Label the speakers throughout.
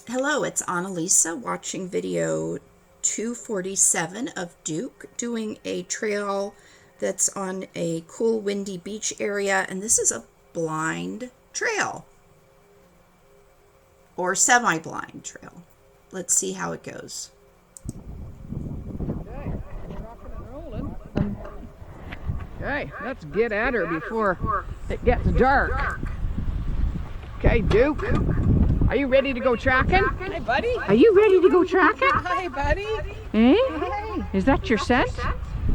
Speaker 1: Hello, it's Annalisa watching video 247 of Duke doing a trail that's on a cool windy beach area, and this is a blind trail or semi-blind trail. Let's see how it goes.
Speaker 2: Okay, we're rocking and rolling. Okay, let's get at her before it gets dark. Okay, Duke, are you ready to go tracking?
Speaker 3: Hi, buddy.
Speaker 2: Are you ready to go tracking?
Speaker 3: Hi, buddy.
Speaker 2: Eh?
Speaker 3: Hi.
Speaker 2: Is that your scent?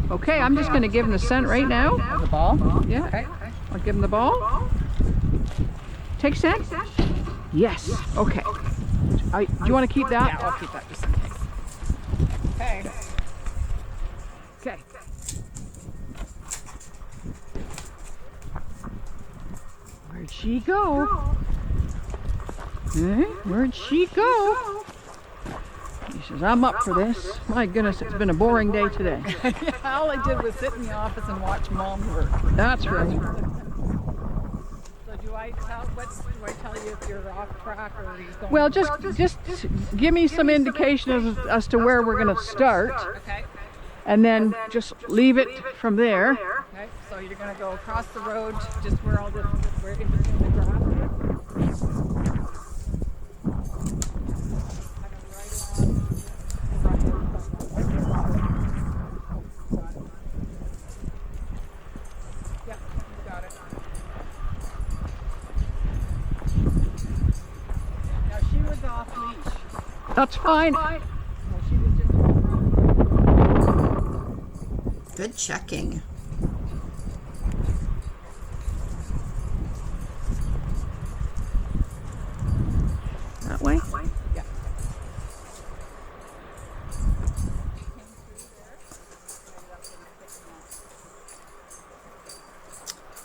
Speaker 2: Okay, I'm just going to give him the scent right now.
Speaker 3: The ball?
Speaker 2: Yeah,
Speaker 3: Okay.
Speaker 2: I'll give him the ball. Take scent? Yes. Okay. Do you want to keep that?
Speaker 3: Yeah, I'll keep that just in case. Okay.
Speaker 2: Okay. Where'd she go? Eh? Where'd she go? He says, I'm up for this. My goodness, it's been a boring day today.
Speaker 3: Yeah, all I did was sit in the office and watch Mom work.
Speaker 2: That's right.
Speaker 3: So do I tell you if you're off track or are you going?
Speaker 2: Well, just give me some indication as to where we're going to start,
Speaker 3: Okay.
Speaker 2: and then just leave it from there.
Speaker 3: Okay. So you're going to go across the road, just where all where in between the grass is. Yeah, you got it. Now she was off leash.
Speaker 2: That's fine.
Speaker 3: No, she was just.
Speaker 1: Good checking.
Speaker 2: That way.
Speaker 3: Yeah.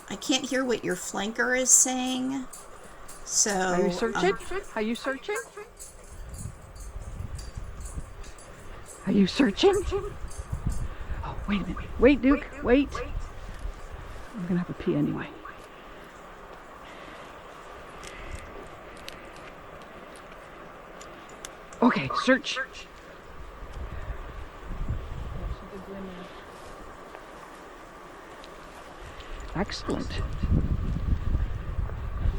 Speaker 1: I can't hear what your flanker is saying. So,
Speaker 2: Are you searching? Are you searching? Are you searching? Oh, wait a minute. Wait, Duke. Wait. I'm going to have a pee anyway. Okay, search. Excellent.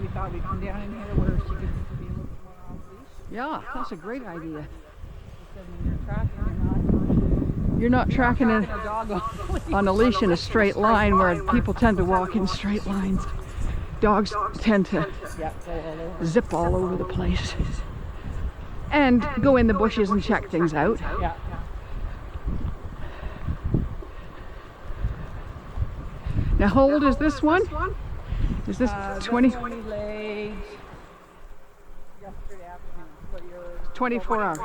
Speaker 3: We thought we'd come down in here where she could be a little bit more off leash.
Speaker 2: Yeah, that's a great idea.
Speaker 3: Because when you're tracking,
Speaker 2: You're not tracking
Speaker 3: you're
Speaker 2: it
Speaker 3: not tracking a dog on leash.
Speaker 2: on a leash in a straight line where people tend to walk in straight lines. Dogs tend to
Speaker 3: Yeah, go all over.
Speaker 2: zip all over the place and go in the bushes and check things out.
Speaker 3: Yeah.
Speaker 2: Now, how old is this one? Is this 20?
Speaker 3: This one laid yesterday afternoon. So you're
Speaker 2: 24 hours.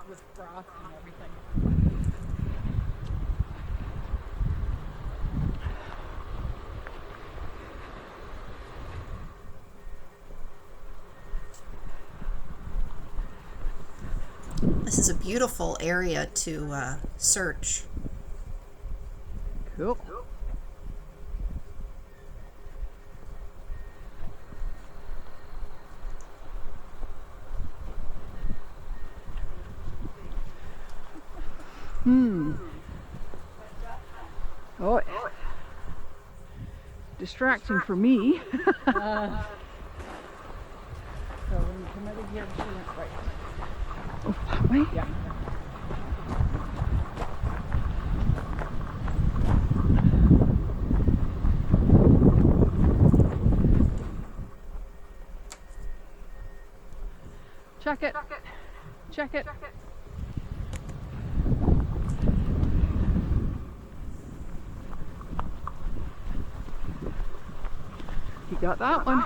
Speaker 3: with frost and everything.
Speaker 1: this is a beautiful area to search.
Speaker 2: Cool. Oh, distracting for me.
Speaker 3: So when you come out of here, she went right.
Speaker 2: Oh, that way?
Speaker 3: Yeah.
Speaker 2: Check it. Check it. You got that one.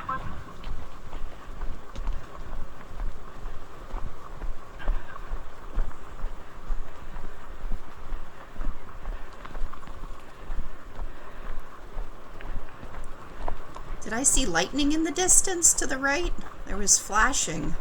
Speaker 1: Did I see lightning in the distance to the right? There was flashing.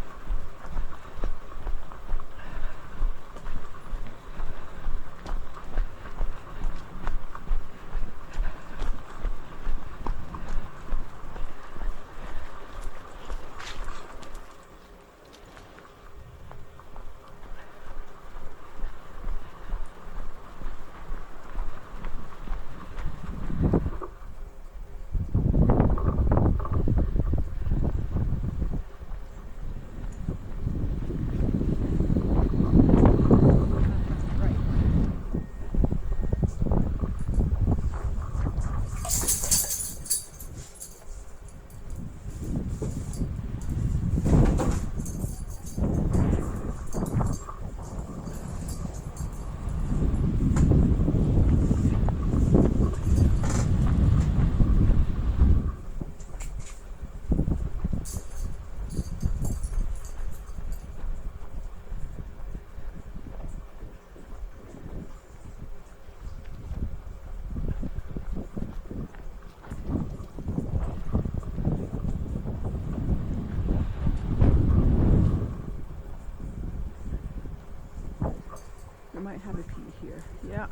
Speaker 2: might have a pea here. Yeah.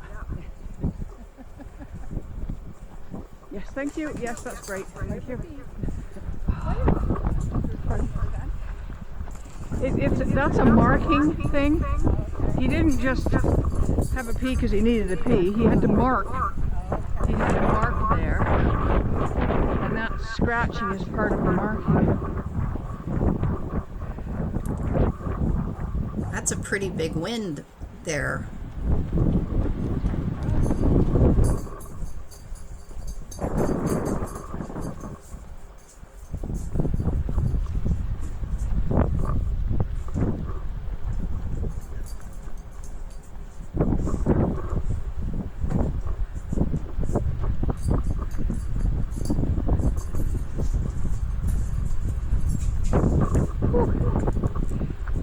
Speaker 2: Yes, thank you. Yes, that's great. Thank you. That's a marking thing. He didn't just have a pea because he needed a pea. He had to mark. He had to mark there. And that scratching is part of the marking.
Speaker 1: That's a pretty big wind there.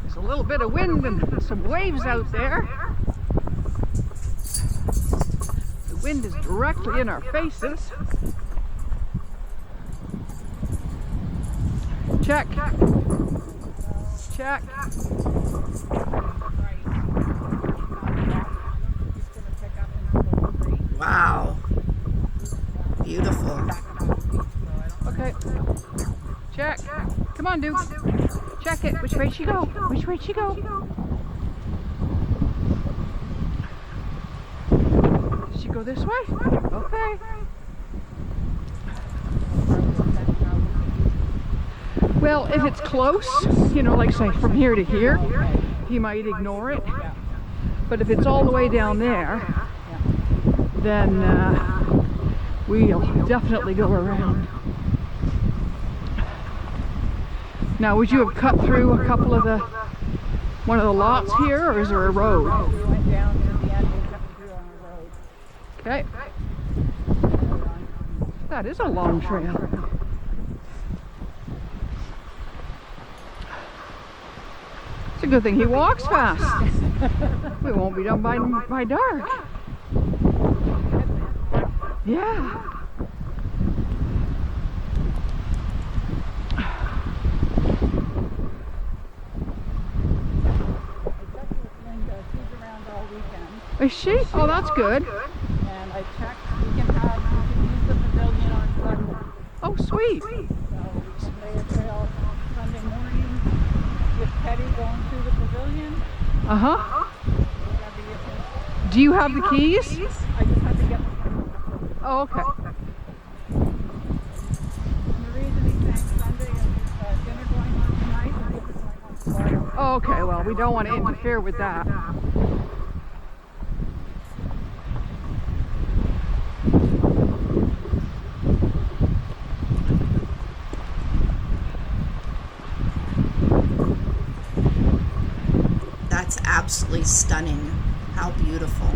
Speaker 2: There's a little bit of wind and some waves out there. The wind is directly in our faces. Check. Check.
Speaker 1: Wow. Beautiful.
Speaker 2: Okay. Check. Come on, Duke. Check it. Which way she go? Which way she go? Did she go this way? Okay. Well, if it's close, you know, like say from here to here, he might ignore it. But if it's all the way down there, then we'll definitely go around. Now, would you have cut through a couple of one of the lots here, or is there a road?
Speaker 3: We went down to the end and cut through on the road.
Speaker 2: Okay. That is a long trail. It's a good thing he walks fast. We won't be done by dark. Yeah. Is she? Oh, that's good.
Speaker 3: And I checked, we can use the pavilion on Sunday.
Speaker 2: Oh, sweet.
Speaker 3: So we can lay a trail Sunday morning with Teddy going through the pavilion.
Speaker 2: Uh-huh. Do you have the keys?
Speaker 3: I just have to get them.
Speaker 2: Oh, okay.
Speaker 3: And the reason he's saying Sunday is dinner going on tonight and dinner going on tomorrow.
Speaker 2: Oh, okay, well, we don't want to interfere with that.
Speaker 1: That's absolutely stunning. How beautiful.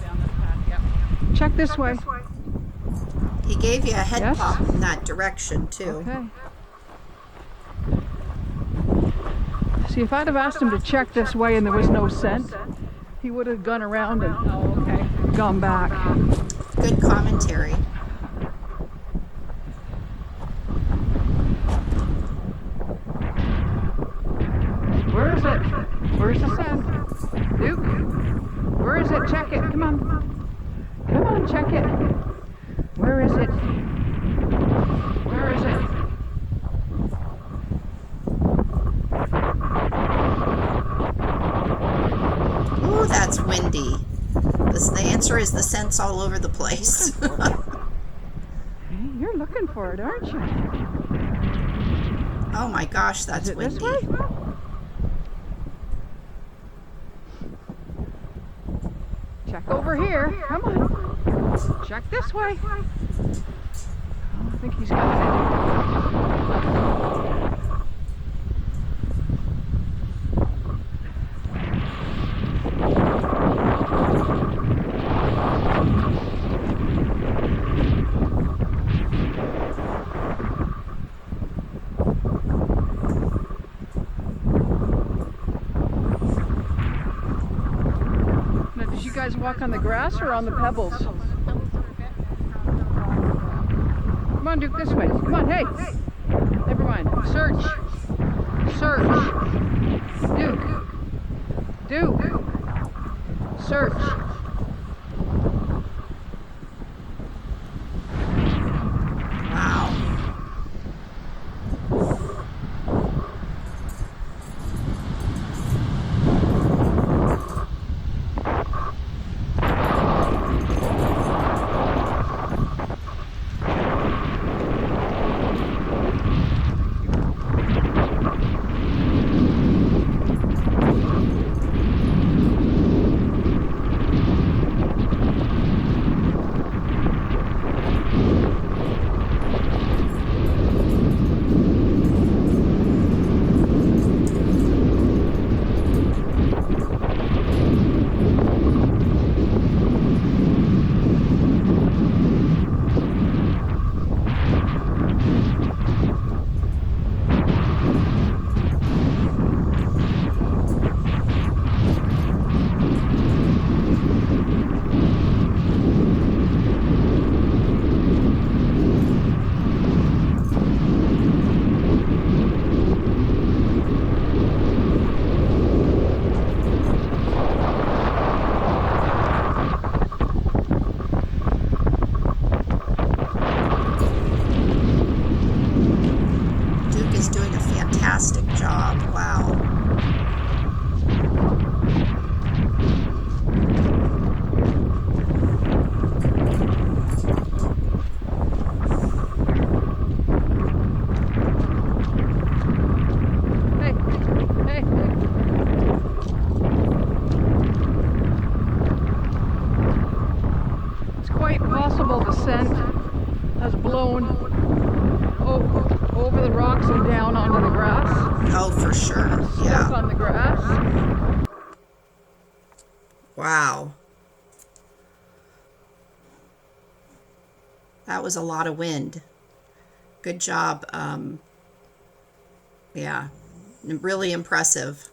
Speaker 3: Down this path, yep.
Speaker 2: Check this way.
Speaker 1: He gave you a head
Speaker 2: Yes.
Speaker 1: pop in that direction, too.
Speaker 2: Okay. See, if I'd have asked him to check this way and there was no scent, he would have gone around and
Speaker 3: Oh, okay.
Speaker 2: gone back.
Speaker 1: Good commentary.
Speaker 2: Where is it? Where's the scent? Duke? Where is it? Check it. Come on. Come on, check it. Where is it? Where is it?
Speaker 1: Ooh, that's windy. The answer is the scent's all over the place.
Speaker 2: You're looking for it, aren't you?
Speaker 1: Oh my gosh, that's
Speaker 2: Is it
Speaker 1: windy.
Speaker 2: this way? Check over here. Come on. Check this way. Oh, I think he's got Now, did you guys walk on the grass or on the pebbles? Come on, Duke, this way. Come on, hey. Never mind. Search. Search. Duke. Duke. Search.
Speaker 1: Wow. Duke is doing a fantastic job. Wow.
Speaker 2: Hey, hey, hey. It's quite possible the scent has blown over the rocks and down onto the grass.
Speaker 1: Oh, for sure.
Speaker 2: Stuck
Speaker 1: Yeah.
Speaker 2: on the grass.
Speaker 1: Wow. That was a lot of wind. Good job. Yeah. Really impressive.